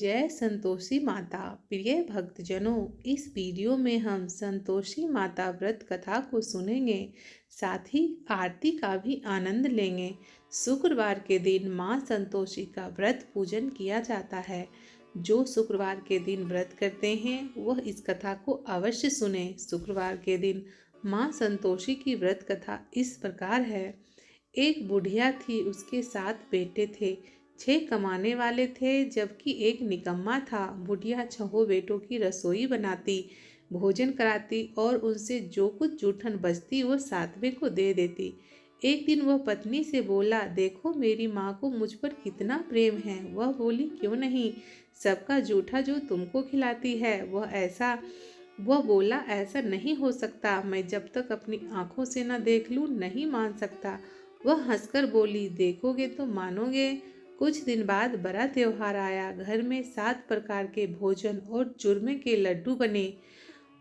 जय संतोषी माता। प्रिय भक्तजनों, इस वीडियो में हम संतोषी माता व्रत कथा को सुनेंगे, साथ ही आरती का भी आनंद लेंगे। शुक्रवार के दिन माँ संतोषी का व्रत पूजन किया जाता है। जो शुक्रवार के दिन व्रत करते हैं वह इस कथा को अवश्य सुने। शुक्रवार के दिन माँ संतोषी की व्रत कथा इस प्रकार है। एक बुढ़िया थी, उसके 7 बेटे थे। 6 कमाने वाले थे जबकि एक निकम्मा था। बुढ़िया 6 बेटों की रसोई बनाती, भोजन कराती और उनसे जो कुछ जूठन बचती वो 7वें को दे देती। एक दिन वह पत्नी से बोला, देखो मेरी माँ को मुझ पर कितना प्रेम है। वह बोली, क्यों नहीं, सबका जूठा जो तुमको खिलाती है। वह बोला, ऐसा नहीं हो सकता, मैं जब तक अपनी आंखों से न देख लूं नहीं मान सकता। वह हंसकर बोली, देखोगे तो मानोगे। कुछ दिन बाद बड़ा त्योहार आया। घर में 7 प्रकार के भोजन और चूरमे के लड्डू बने।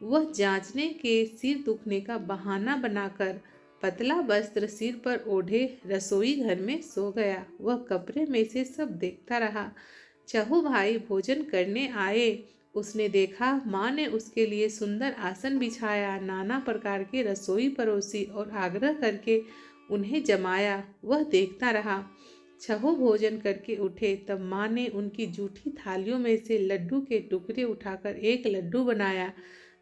वह जांचने के सिर दुखने का बहाना बनाकर पतला वस्त्र सिर पर ओढ़े रसोई घर में सो गया। वह कपड़े में से सब देखता रहा। 6 भाई भोजन करने आए। उसने देखा माँ ने उसके लिए सुंदर आसन बिछाया, नाना प्रकार के रसोई परोसी और आग्रह करके उन्हें जमाया। वह देखता रहा। 6 भोजन करके उठे तब माँ ने उनकी जूठी थालियों में से लड्डू के टुकड़े उठाकर एक लड्डू बनाया।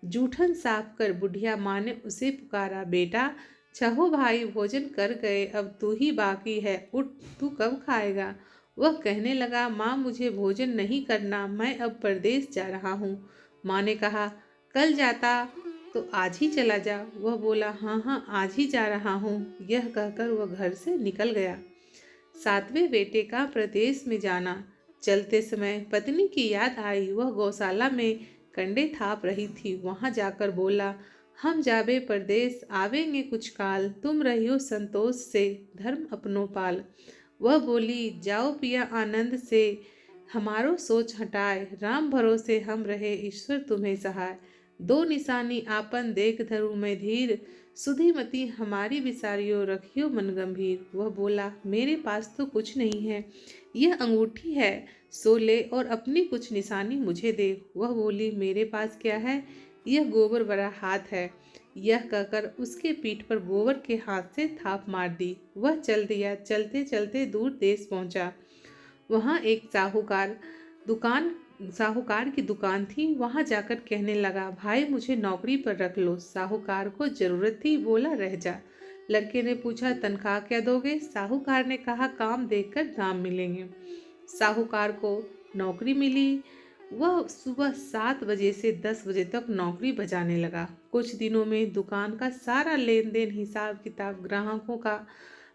जूठन साफ कर बुढ़िया माँ ने उसे पुकारा, बेटा 6 भाई भोजन कर गए, अब तू ही बाकी है, उठ, तू कब खाएगा। वह कहने लगा, माँ मुझे भोजन नहीं करना, मैं अब परदेश जा रहा हूँ। माँ ने कहा, कल जाता तो आज ही चला जा। वह बोला, हाँ हाँ आज ही जा रहा हूँ। यह कहकर वह घर से निकल गया। 7वें बेटे का प्रदेश में जाना। चलते समय पत्नी की याद आई। वह गौशाला में कंडे थाप रही थी। वहां जाकर बोला, हम जाबे परदेश, आवेंगे कुछ काल, तुम रहियो संतोष से, धर्म अपनो पाल। वह बोली, जाओ पिया आनंद से, हमारो सोच हटाए, राम भरोसे हम रहे, ईश्वर तुम्हें सहाय। 2 निशानी आपन देख धरू मैं धीर, सुधीमती हमारी विसारियो, रखियो मन गंभीर। वह बोला, मेरे पास तो कुछ नहीं है, यह अंगूठी है, सो ले और अपनी कुछ निशानी मुझे दे। वह बोली, मेरे पास क्या है, यह गोबर भरा हाथ है। यह कहकर उसके पीठ पर गोबर के हाथ से थाप मार दी। वह चल दिया। चलते चलते दूर देश पहुंचा। वहां एक साहूकार की दुकान थी। वहां जाकर कहने लगा, भाई मुझे नौकरी पर रख लो। साहूकार को जरूरत थी, बोला, रह जा। लड़के ने पूछा, तनख्वाह क्या दोगे। साहूकार ने कहा, काम देखकर दाम मिलेंगे। साहूकार को नौकरी मिली। वह सुबह 7 बजे से 10 बजे तक नौकरी बजाने लगा। कुछ दिनों में दुकान का सारा लेन देन, हिसाब किताब, ग्राहकों का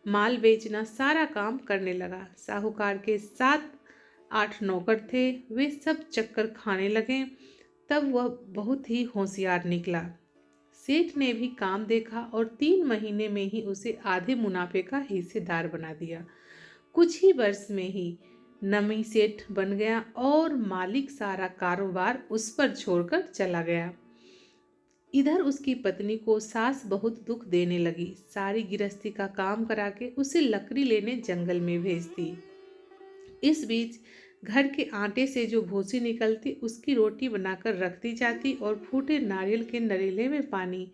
माल बेचना, सारा काम करने लगा। साहूकार के 7-8 नौकर थे। वे सब चक्कर खाने लगे। तब वह बहुत ही होशियार निकला। सेठ ने भी काम देखा और 3 महीने में ही उसे आधे मुनाफे का हिस्सेदार बना दिया। कुछ ही वर्ष में ही नमी सेठ बन गया और मालिक सारा कारोबार उस पर छोड़कर चला गया। इधर उसकी पत्नी को सास बहुत दुख देने लगी। सारी गृहस्थी का काम करा के उसे लकड़ी लेने जंगल में भेजती। इस बीच घर के आटे से जो भूसी निकलती उसकी रोटी बनाकर रखती जाती और फूटे नारियल के नरेले में पानी।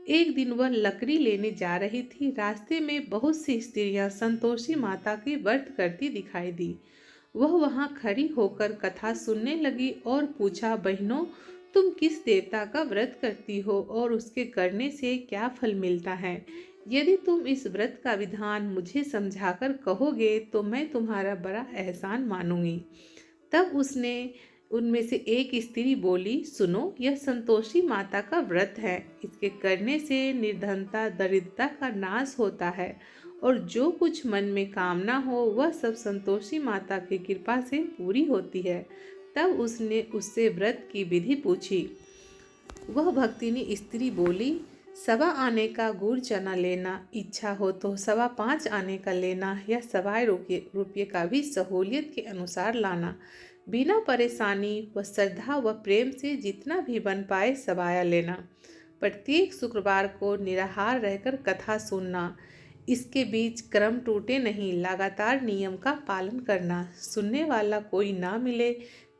एक दिन वह लकड़ी लेने जा रही थी। रास्ते में बहुत सी स्त्रियां संतोषी माता की व्रत करती दिखाई दी। वह वहां खड़ी होकर कथा सुनने लगी और पूछा, बहनों तुम किस देवता का व्रत करती हो और उसके करने से क्या फल मिलता है। यदि तुम इस व्रत का विधान मुझे समझाकर कहोगे तो मैं तुम्हारा बड़ा एहसान मानूंगी। तब उनमें से एक स्त्री बोली, सुनो, यह संतोषी माता का व्रत है। इसके करने से निर्धनता, दरिद्रता का नाश होता है और जो कुछ मन में कामना हो वह सब संतोषी माता की कृपा से पूरी होती है। तब उसने उससे व्रत की विधि पूछी। वह भक्तिनी स्त्री बोली, 1.25 आने का गुड़ चना लेना, इच्छा हो तो 5.25 आने का लेना, या 1.25 रुपये का भी सहूलियत के अनुसार लाना। बिना परेशानी व श्रद्धा व प्रेम से जितना भी बन पाए सबाया लेना। प्रत्येक शुक्रवार को निराहार रहकर कथा सुनना। इसके बीच क्रम टूटे नहीं, लगातार नियम का पालन करना। सुनने वाला कोई ना मिले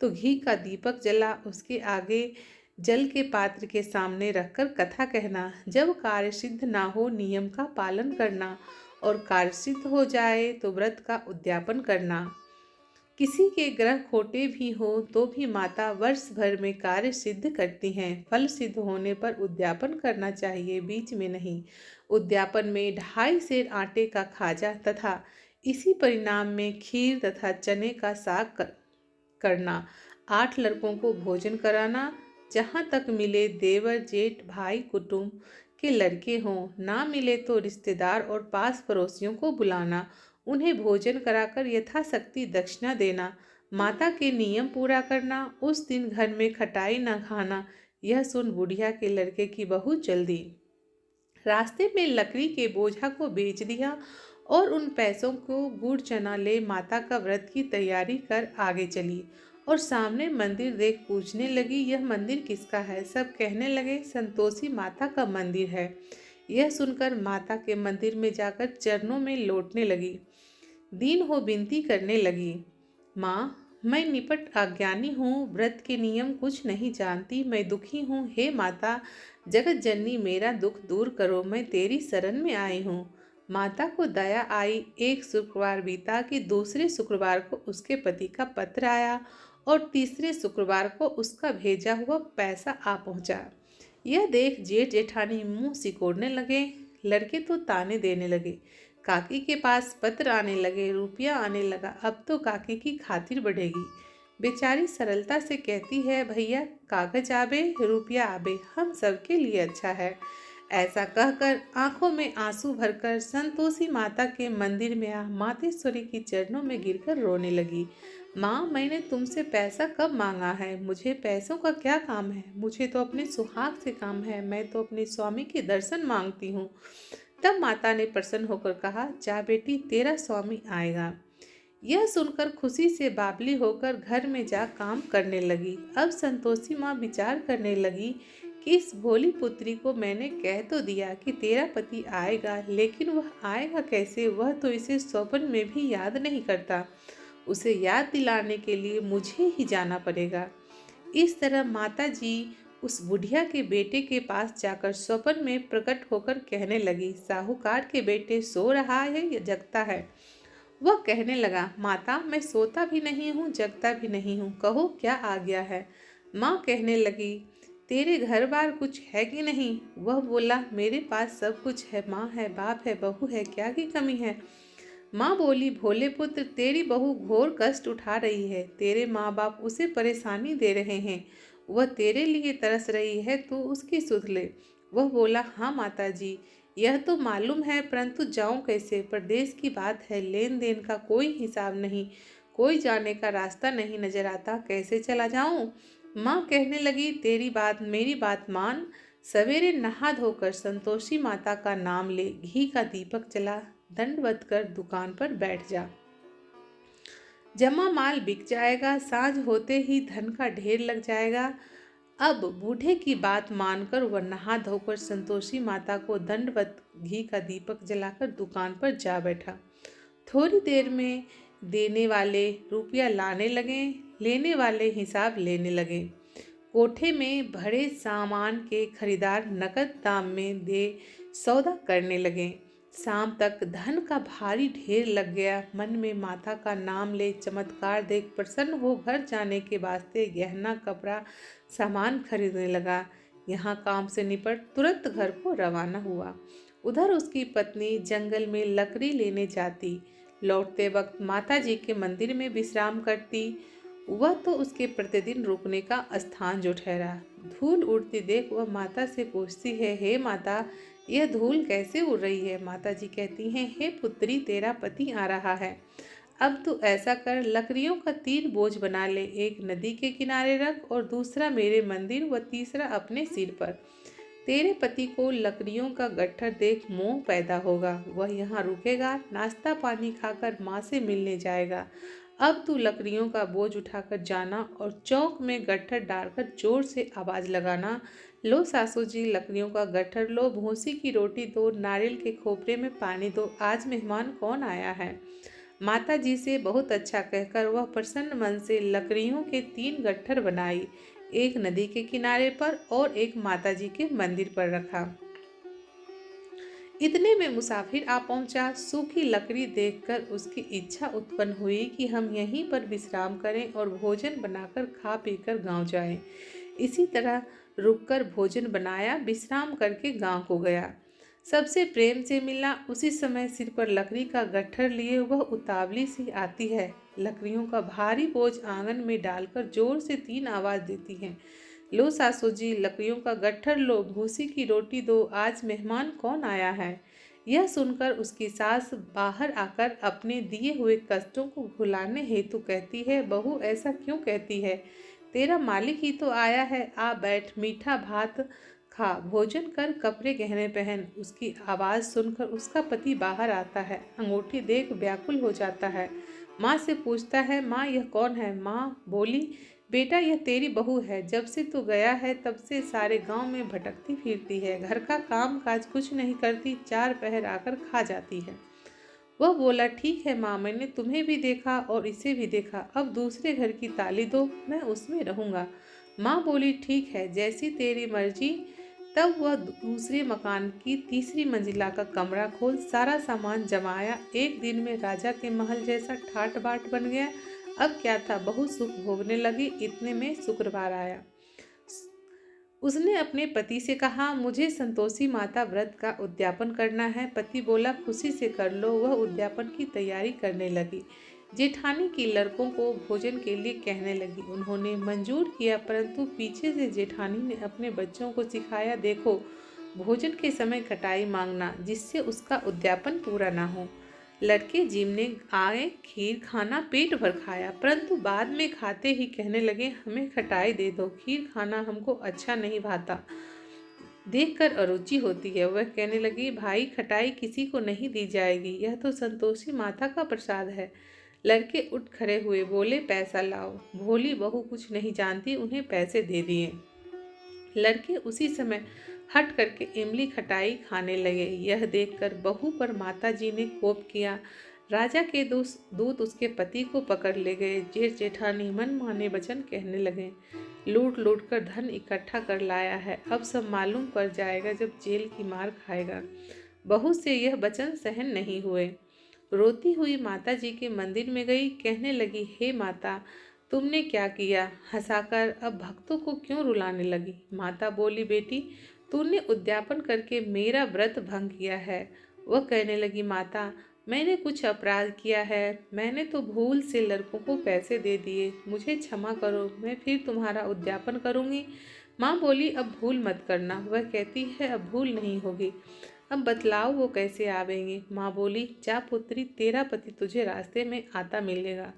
तो घी का दीपक जला उसके आगे जल के पात्र के सामने रखकर कथा कहना। जब कार्य सिद्ध ना हो नियम का पालन करना, और कार्य सिद्ध हो जाए तो व्रत का उद्यापन करना। किसी के ग्रह खोटे भी हो तो भी माता वर्ष भर में कार्य सिद्ध करती हैं। फल सिद्ध होने पर उद्यापन करना चाहिए, बीच में नहीं। उद्यापन में 2.5 सेर आटे का खाजा तथा इसी परिणाम में खीर तथा चने का साग करना। 8 लड़कों को भोजन कराना। जहाँ तक मिले देवर जेठ भाई कुटुंब के लड़के हों, ना मिले तो रिश्तेदार और पास पड़ोसियों को बुलाना। उन्हें भोजन कराकर यथाशक्ति दक्षिणा देना। माता के नियम पूरा करना। उस दिन घर में खटाई न खाना। यह सुन बुढ़िया के लड़के की बहू जल्दी रास्ते में लकड़ी के बोझा को बेच दिया और उन पैसों को गुड़ चना ले माता का व्रत की तैयारी कर आगे चली। और सामने मंदिर देख पूछने लगी, यह मंदिर किसका है? सब कहने लगे, संतोषी माता का मंदिर है। यह सुनकर माता के मंदिर में जाकर चरणों में लौटने लगी। दीन हो विनती करने लगी, माँ मैं निपट अज्ञानी हूँ, व्रत के नियम कुछ नहीं जानती, मैं दुखी हूँ। हे माता जगत जननी मेरा दुख दूर करो, मैं तेरी शरण में आई हूँ। माता को दया आई। एक शुक्रवार बीता कि दूसरे शुक्रवार को उसके पति का पत्र आया और तीसरे शुक्रवार को उसका भेजा हुआ पैसा आ पहुँचा। यह देख जेठ जेठानी मुंह सिकोड़ने लगे। लड़के तो ताने देने लगे। काकी के पास पत्र आने लगे, रुपया आने लगा। अब तो काकी की खातिर बढ़ेगी। बेचारी सरलता से कहती है, भैया कागज आबे रुपया आबे, हम सबके लिए अच्छा है। ऐसा कहकर आंखों में आंसू भरकर संतोषी माता के मंदिर में आ मातेश्वरी की चरणों में गिरकर रोने लगी। माँ मैंने तुमसे पैसा कब मांगा है? मुझे पैसों का क्या काम है? मुझे तो अपने सुहाग से काम है। मैं तो अपने स्वामी के दर्शन मांगती हूँ। तब माता ने प्रसन्न होकर कहा, जा बेटी तेरा स्वामी आएगा। यह सुनकर खुशी से बावली होकर घर में जा काम करने लगी। अब संतोषी माँ विचार करने लगी कि इस भोली पुत्री को मैंने कह तो दिया कि तेरा पति आएगा, लेकिन वह आएगा कैसे? वह तो इसे स्वप्न में भी याद नहीं करता। उसे याद दिलाने के लिए मुझे ही जाना पड़ेगा। इस तरह माता जी उस बुढ़िया के बेटे के पास जाकर स्वप्न में प्रकट होकर कहने लगी, साहूकार के बेटे सो रहा है या जगता है? वह कहने लगा, माता मैं सोता भी नहीं हूँ, जगता भी नहीं हूँ, कहो क्या आ गया है? माँ कहने लगी, तेरे घर बार कुछ है कि नहीं? वह बोला, मेरे पास सब कुछ है, माँ है, बाप है, बहू है, क्या की कमी है? माँ बोली, भोले पुत्र तेरी बहू घोर कष्ट उठा रही है, तेरे माँ बाप उसे परेशानी दे रहे हैं, वह तेरे लिए तरस रही है, तू उसकी सुध ले। वह बोला, हाँ माता जी यह तो मालूम है, परंतु जाऊं कैसे? परदेश की बात है, लेन देन का कोई हिसाब नहीं, कोई जाने का रास्ता नहीं नजर आता, कैसे चला जाऊं? माँ कहने लगी, तेरी बात मेरी बात मान, सवेरे नहा धोकर संतोषी माता का नाम ले, घी का दीपक जला, दंडवत कर दुकान पर बैठ जा। जमा माल बिक जाएगा, सांझ होते ही धन का ढेर लग जाएगा। अब बूढ़े की बात मानकर वह नहा धोकर संतोषी माता को दंडवत घी का दीपक जलाकर दुकान पर जा बैठा। थोड़ी देर में देने वाले रुपया लाने लगे, लेने वाले हिसाब लेने लगे। कोठे में भरे सामान के खरीदार नकद दाम में दे सौदा करने लगे। शाम तक धन का भारी ढेर लग गया। मन में माता का नाम ले चमत्कार देख प्रसन्न हो घर जाने के वास्ते गहना कपड़ा सामान खरीदने लगा। यहाँ काम से निपट तुरंत घर को रवाना हुआ। उधर उसकी पत्नी जंगल में लकड़ी लेने जाती, लौटते वक्त माता जी के मंदिर में विश्राम करती। वह तो उसके प्रतिदिन रुकने का स्थान जो ठहरा। धूल उड़ती देख वह माता से पूछती है, हे माता यह धूल कैसे उड़ रही है? माता जी कहती हैं, हे पुत्री तेरा पति आ रहा है, अब तू ऐसा कर लकड़ियों का 3 बोझ बना ले, एक नदी के किनारे रख और दूसरा मेरे मंदिर व तीसरा अपने सिर पर। तेरे पति को लकड़ियों का गट्ठर देख मोह पैदा होगा, वह यहाँ रुकेगा, नाश्ता पानी खाकर माँ से मिलने जाएगा। अब तू लकड़ियों का बोझ उठाकर जाना और चौक में गट्ठर डालकर जोर से आवाज़ लगाना, लो सासू जी लकड़ियों का गट्ठर लो, भूसी की रोटी दो, नारियल के खोपरे में पानी दो, आज मेहमान कौन आया है? माता जी से बहुत अच्छा कहकर वह प्रसन्न मन से लकड़ियों के 3 गट्ठर बनाई, एक नदी के किनारे पर और एक माता जी के मंदिर पर रखा। इतने में मुसाफिर आ पहुंचा। सूखी लकड़ी देखकर उसकी इच्छा उत्पन्न हुई कि हम यहीं पर विश्राम करें और भोजन बनाकर खा पीकर गांव जाएं। इसी तरह रुककर भोजन बनाया, विश्राम करके गांव को गया। सबसे प्रेम से मिला। उसी समय सिर पर लकड़ी का गट्ठर लिए वह उतावली सी आती है। लकड़ियों का भारी बोझ आंगन में डालकर जोर से 3 आवाज देती है, लो सासू जी, लकड़ियों का गट्ठर लो, भूसी की रोटी दो, आज मेहमान कौन आया है। यह सुनकर उसकी सास बाहर आकर अपने दिए हुए कष्टों को भुलाने हेतु कहती है, बहू ऐसा क्यों कहती है, तेरा मालिक ही तो आया है, आ बैठ, मीठा भात खा, भोजन कर, कपड़े गहने पहन। उसकी आवाज़ सुनकर उसका पति बाहर आता है, अंगूठी देख व्याकुल हो जाता है। माँ से पूछता है, माँ यह कौन है। माँ बोली, बेटा यह तेरी बहू है, जब से तू गया है तब से सारे गांव में भटकती फिरती है, घर का काम काज कुछ नहीं करती, 4 पहर आकर खा जाती है। वह बोला, ठीक है माँ, मैंने तुम्हें भी देखा और इसे भी देखा, अब दूसरे घर की ताली दो, मैं उसमें रहूँगा। माँ बोली, ठीक है, जैसी तेरी मर्जी। तब वह दूसरे मकान की तीसरी मंजिला का कमरा खोल सारा सामान जमाया। एक दिन में राजा के महल जैसा ठाट बाट बन गया। अब क्या था, बहुत सुख भोगने लगी। इतने में शुक्रवार आया। उसने अपने पति से कहा, मुझे संतोषी माता व्रत का उद्यापन करना है। पति बोला, खुशी से कर लो। वह उद्यापन की तैयारी करने लगी। जेठानी की लड़कों को भोजन के लिए कहने लगी। उन्होंने मंजूर किया, परंतु पीछे से जेठानी ने अपने बच्चों को सिखाया, देखो भोजन के समय खटाई मांगना, जिससे उसका उद्यापन पूरा ना हो। लड़के जिमने आए, खीर खाना, पेट भर खाया, परंतु बाद में खाते ही कहने लगे, हमें खटाई दे दो, खीर खाना हमको अच्छा नहीं भाता, देखकर अरुचि होती है। वह कहने लगी, भाई खटाई किसी को नहीं दी जाएगी, यह तो संतोषी माता का प्रसाद है। लड़के उठ खड़े हुए, बोले, पैसा लाओ। भोली बहू कुछ नहीं जानती, उन्हें पैसे दे दिए। लड़के उसी समय हट करके इमली खटाई खाने लगे। यह देखकर बहू पर माता जी ने कोप किया। राजा के दूत उसके पति को पकड़ ले गए। जेठ जेठानी मन माने वचन कहने लगे, लूट लूट कर धन इकट्ठा कर लाया है, अब सब मालूम पड़ जाएगा जब जेल की मार खाएगा। बहू से यह वचन सहन नहीं हुए। रोती हुई माता जी के मंदिर में गई, कहने लगी, हे माता, तुमने क्या किया, हंसाकर अब भक्तों को क्यों रुलाने लगी। माता बोली, बेटी तूने उद्यापन करके मेरा व्रत भंग किया है। वह कहने लगी, माता मैंने कुछ अपराध किया है, मैंने तो भूल से लड़कों को पैसे दे दिए, मुझे क्षमा करो, मैं फिर तुम्हारा उद्यापन करूँगी। माँ बोली, अब भूल मत करना। वह कहती है, अब भूल नहीं होगी, अब बतलाओ वो कैसे आवेंगे। माँ बोली, जा पुत्री, तेरा पति तुझे रास्ते में आता मिलेगा।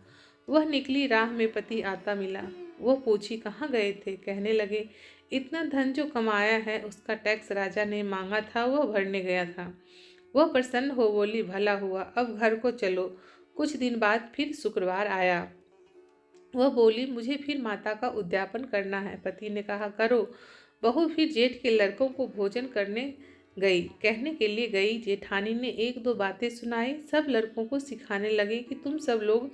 वह निकली, राह में पति आता मिला। वह पूछी, कहाँ गए थे। कहने लगे, इतना धन जो कमाया है उसका टैक्स राजा ने मांगा था, वह भरने गया था। वह प्रसन्न हो बोली, भला हुआ, अब घर को चलो। कुछ दिन बाद फिर शुक्रवार आया। वह बोली, मुझे फिर माता का उद्यापन करना है। पति ने कहा, करो। बहू फिर जेठ के लड़कों को भोजन करने कहने के लिए गई। जेठानी ने 1-2 बातें सुनाई। सब लड़कों को सिखाने लगे कि तुम सब लोग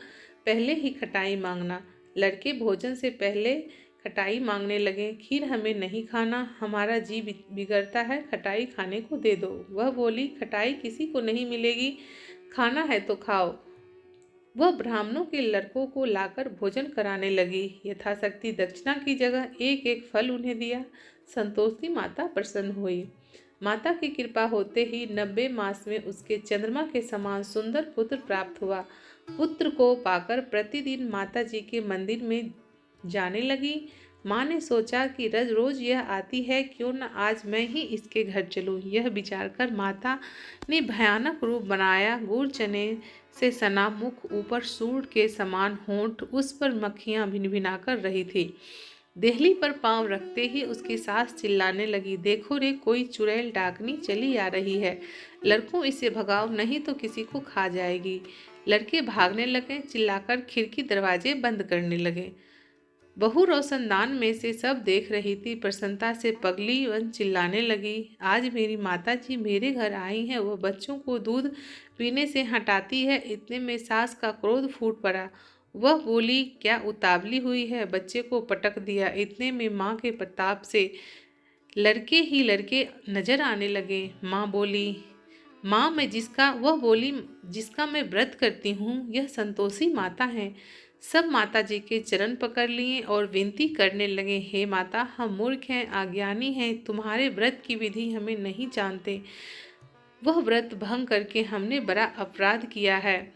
पहले ही खटाई मांगना। लड़के भोजन से पहले खटाई मांगने लगे। खीर हमें नहीं खाना, हमारा जी बिगड़ता है, खटाई खाने को दे दो। वह बोली, खटाई किसी को नहीं मिलेगी, खाना है तो खाओ। वह ब्राह्मणों के लड़कों को लाकर भोजन कराने लगी। यथाशक्ति दक्षिणा की जगह एक एक फल उन्हें दिया। संतोषी माता प्रसन्न हुई। माता की कृपा होते ही 90 मास में उसके चंद्रमा के समान सुंदर पुत्र प्राप्त हुआ। पुत्र को पाकर प्रतिदिन माता जी के मंदिर में जाने लगी। माँ ने सोचा कि रोज रोज यह आती है, क्यों न आज मैं ही इसके घर चलूं। यह विचार कर माता ने भयानक रूप बनाया। गुड़ चने से सना मुख, ऊपर सूंड के समान होंठ, उस पर मक्खियां भिनभिना कर रही थी। देहली पर पांव रखते ही उसकी सास चिल्लाने लगी, देखो रे, कोई चुड़ैल डाकनी चली आ रही है, लड़कों इसे भगाओ, नहीं तो किसी को खा जाएगी। लड़के भागने लगे, चिल्लाकर खिड़की दरवाजे बंद करने लगे। बहू रोशनदान में से सब देख रही थी। प्रसन्नता से पगली वन चिल्लाने लगी, आज मेरी माता जी मेरे घर आई हैं, वह बच्चों को दूध पीने से हटाती है। इतने में सास का क्रोध फूट पड़ा। वह बोली, क्या उतावली हुई है, बच्चे को पटक दिया। इतने में माँ के प्रताप से लड़के ही लड़के नजर आने लगे। माँ बोली, माँ मैं जिसका मैं व्रत करती हूँ यह संतोषी माता है। सब माता जी के चरण पकड़ लिए और विनती करने लगे, हे माता, हम मूर्ख हैं, अज्ञानी हैं, तुम्हारे व्रत की विधि हमें नहीं जानते। वह व्रत भंग करके हमने बड़ा अपराध किया है।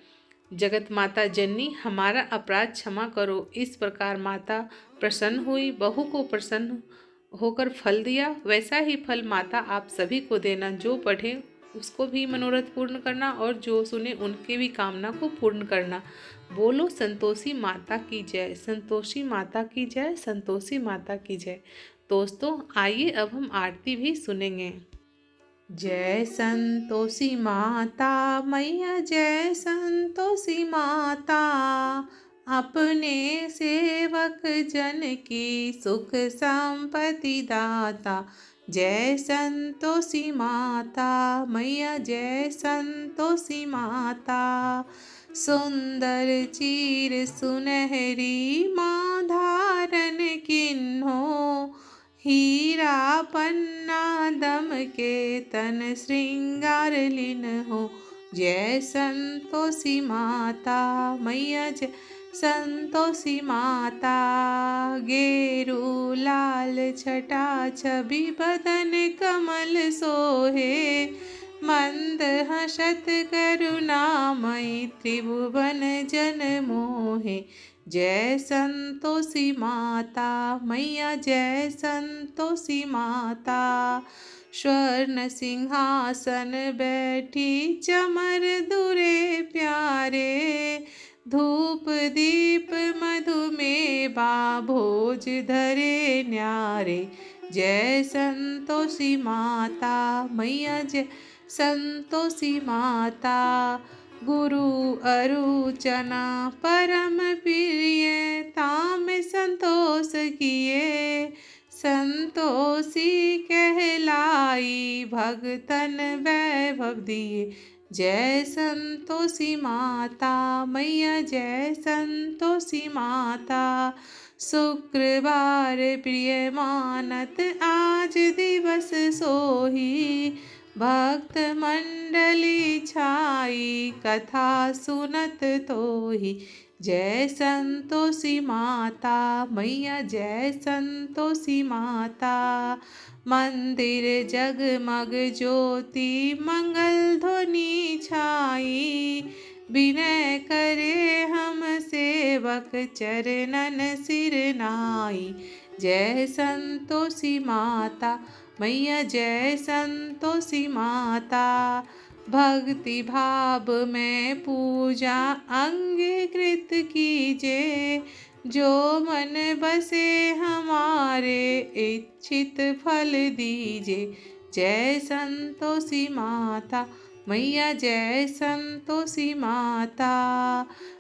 जगत माता जननी, हमारा अपराध क्षमा करो। इस प्रकार माता प्रसन्न हुई। बहू को प्रसन्न होकर फल दिया, वैसा ही फल माता आप सभी को देना। जो पढ़े उसको भी मनोरथ पूर्ण करना और जो सुने उनके भी कामना को पूर्ण करना। बोलो संतोषी माता की जय, संतोषी माता की जय, संतोषी माता की जय। दोस्तों आइए अब हम आरती भी सुनेंगे। जय संतोषी माता मैया, जय संतोषी माता, अपने सेवक जन की सुख संपत्ति दाता। जय संतोषी माता मैया, जय संतोषी माता, सुंदर चीर सुनहरी माँ धारण किन्हो, हीरा पन्ना दम के तन श्रृंगार लीन हो। जय संतोषी माता मैया, जय संतोषी माता, गेरू लाल छटा छवि बदन कमल सोहे, मंद हसत करुणामयी त्रिभुवन जन मोहे। जय संतोषी माता मैया, जय संतोषी माता, स्वर्ण सिंहासन बैठी चमर दुरे प्यारे, धूप दीप मधुमेवा भोज धरे न्यारे। जय संतोषी माता मैया, जय संतोषी माता, गुरु अरुचना परम प्रिय, ताम संतोष किए, संतोषी कहलाई, भगतन वैभव दिए। जय संतोषी माता मैया, जय संतोषी माता, शुक्रवार प्रिय मानत आज दिवस सोही, भक्त मंडली छाई कथा सुनत तोही। जय संतोषी माता मैया, जय संतोषी माता, मंदिर जगमग ज्योति मंगल ध्वनि छाई, विनय करे हम सेवक चरणन सिर नाई। जय संतोषी माता मैया, जय संतोषी माता, भक्ति भाव में पूजा अंगीकृत कीजे, जो मन बसे हमारे इच्छित फल दीजे। जय संतोषी माता मैया, जय संतोषी माता,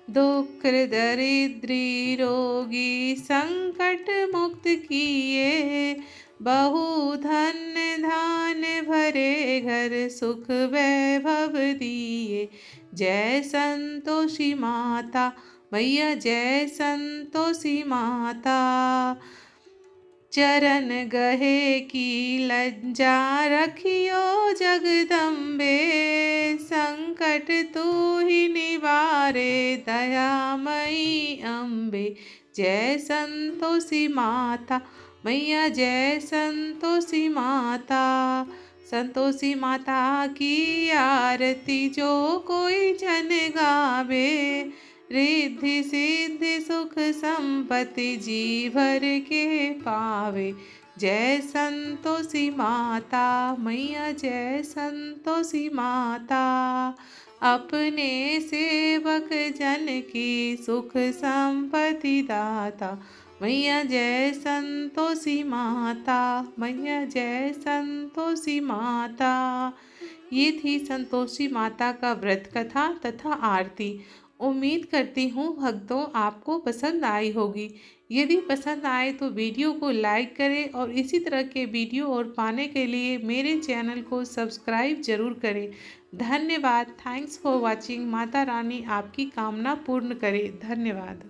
दुख दरिद्री रोगी संकट मुक्त किए, बहु धन्य धान भरे घर सुख वैभव दिए। जय संतोषी माता मैया, जय संतोषी माता, चरण गहे की लज्जा रखियो जगदम्बे, संकट तू ही निवारे दयामयी अम्बे। जय संतोषी माता मैया, जय संतोषी माता, संतोषी माता की आरती जो कोई जन गावे, रिद्धि सिद्धि सुख संपत्ति जी भर के पावे। जय संतोषी माता मैया, जय संतोषी माता, अपने सेवक जन की सुख संपत्ति दाता। मैया जय संतोषी माता, मैया जय संतोषी माता। ये थी संतोषी माता का व्रत कथा तथा आरती। उम्मीद करती हूँ भक्तों आपको पसंद आई होगी। यदि पसंद आए तो वीडियो को लाइक करें और इसी तरह के वीडियो और पाने के लिए मेरे चैनल को सब्सक्राइब जरूर करें। धन्यवाद। Thanks for watching. Mata Rani आपकी कामना पूर्ण करे। धन्यवाद।